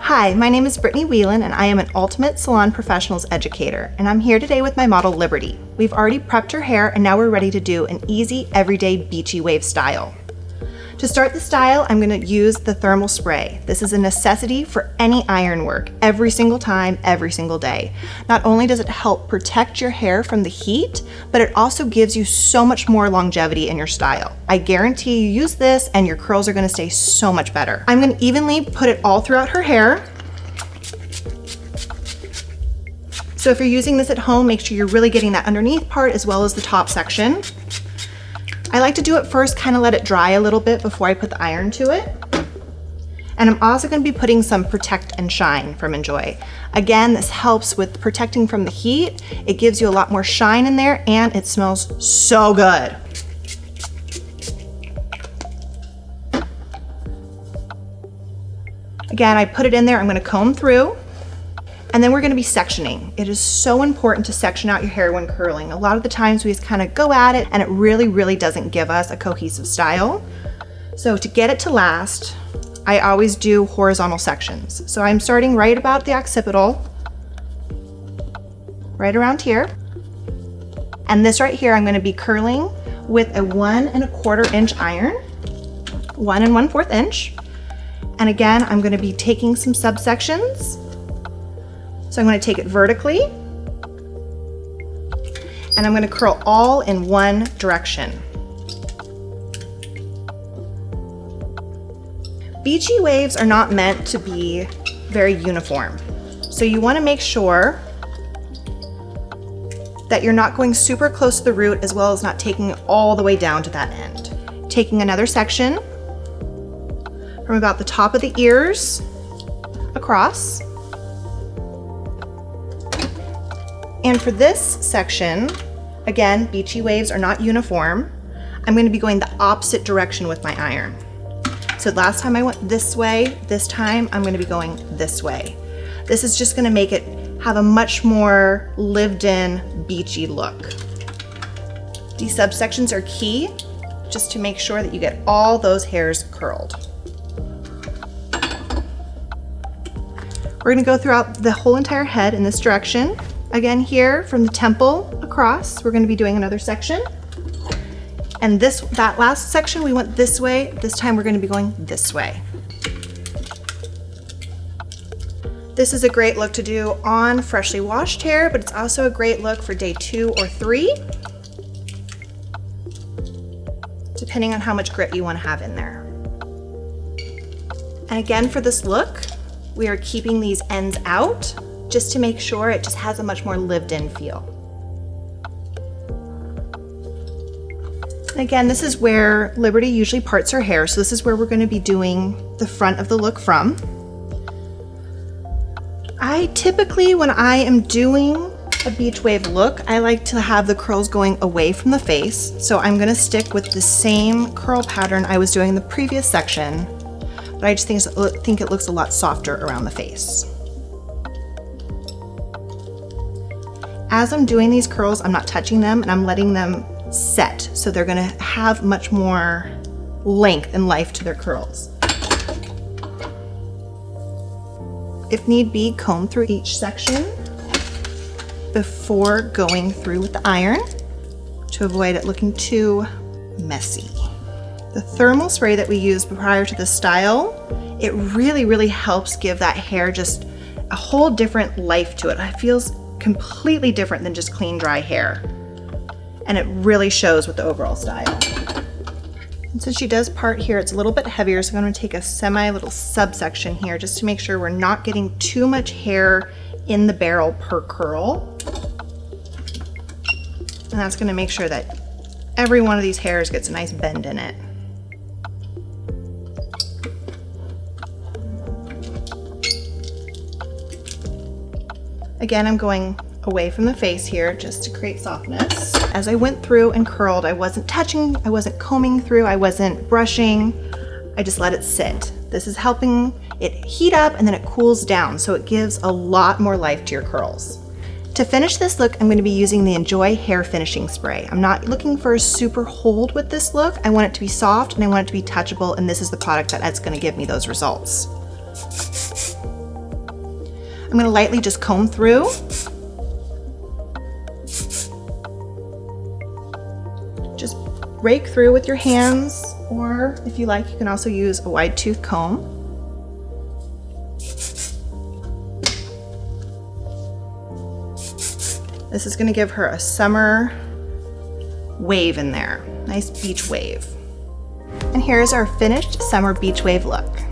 Hi, my name is Brittany Wheelan and I am an Ultimate Salon Professionals Educator, and I'm here today with my model Liberty. We've already prepped her hair and now we're ready to do an easy, everyday beachy wave style. To start the style, I'm going to use the thermal spray. This is a necessity for any iron work, every single time, every single day. Not only does it help protect your hair from the heat, but it also gives you so much more longevity in your style. I guarantee you use this and your curls are going to stay so much better. I'm going to evenly put it all throughout her hair. So if you're using this at home, make sure you're really getting that underneath part as well as the top section. I like to do it first, kind of let it dry a little bit before I put the iron to it. And I'm also going to be putting some Protect and Shine from Enjoy. Again, this helps with protecting from the heat. It gives you a lot more shine in there and it smells so good. Again, I put it in there, I'm going to comb through. And then we're going to be sectioning. It is so important to section out your hair when curling. A lot of the times we just kind of go at it and it really doesn't give us a cohesive style. So to get it to last, I always do horizontal sections. So I'm starting right about the occipital, right around here. And this right here, I'm going to be curling with a 1 1/4 inch iron, 1 1/4 inch. And again, I'm going to be taking some subsections. So I'm going to take it vertically and I'm going to curl all in one direction. Beachy waves are not meant to be very uniform. So you want to make sure that you're not going super close to the root as well as not taking it all the way down to that end. Taking another section from about the top of the ears across. And for this section, again, beachy waves are not uniform. I'm going to be going the opposite direction with my iron. So last time I went this way, this time I'm going to be going this way. This is just going to make it have a much more lived-in beachy look. These subsections are key just to make sure that you get all those hairs curled. We're going to go throughout the whole entire head in this direction. Again, here from the temple across, we're going to be doing another section. And that last section we went this way. This time we're going to be going this way. This is a great look to do on freshly washed hair, but it's also a great look for day 2 or 3, depending on how much grit you want to have in there. And again, for this look, we are keeping these ends out, just to make sure it just has a much more lived-in feel. And again, this is where Liberty usually parts her hair, so this is where we're going to be doing the front of the look from. I typically, when I am doing a beach wave look, I like to have the curls going away from the face, so I'm going to stick with the same curl pattern I was doing in the previous section, but I just think it looks a lot softer around the face. As I'm doing these curls, I'm not touching them and I'm letting them set. So they're gonna have much more length and life to their curls. If need be, comb through each section before going through with the iron to avoid it looking too messy. The thermal spray that we used prior to the style, it really helps give that hair just a whole different life to it. It feels completely different than just clean, dry hair. And it really shows with the overall style. And since she does part here, it's a little bit heavier, so I'm going to take a little subsection here just to make sure we're not getting too much hair in the barrel per curl. And that's going to make sure that every one of these hairs gets a nice bend in it. Again, I'm going away from the face here just to create softness. As I went through and curled, I wasn't touching, I wasn't combing through, I wasn't brushing. I just let it sit. This is helping it heat up and then it cools down, so it gives a lot more life to your curls. To finish this look, I'm going to be using the Enjoy Hair Finishing Spray. I'm not looking for a super hold with this look. I want it to be soft and I want it to be touchable, and this is the product that's going to give me those results. I'm gonna lightly just comb through. Just rake through with your hands, or if you like, you can also use a wide tooth comb. This is gonna give her a summer wave in there. Nice beach wave. And here's our finished summer beach wave look.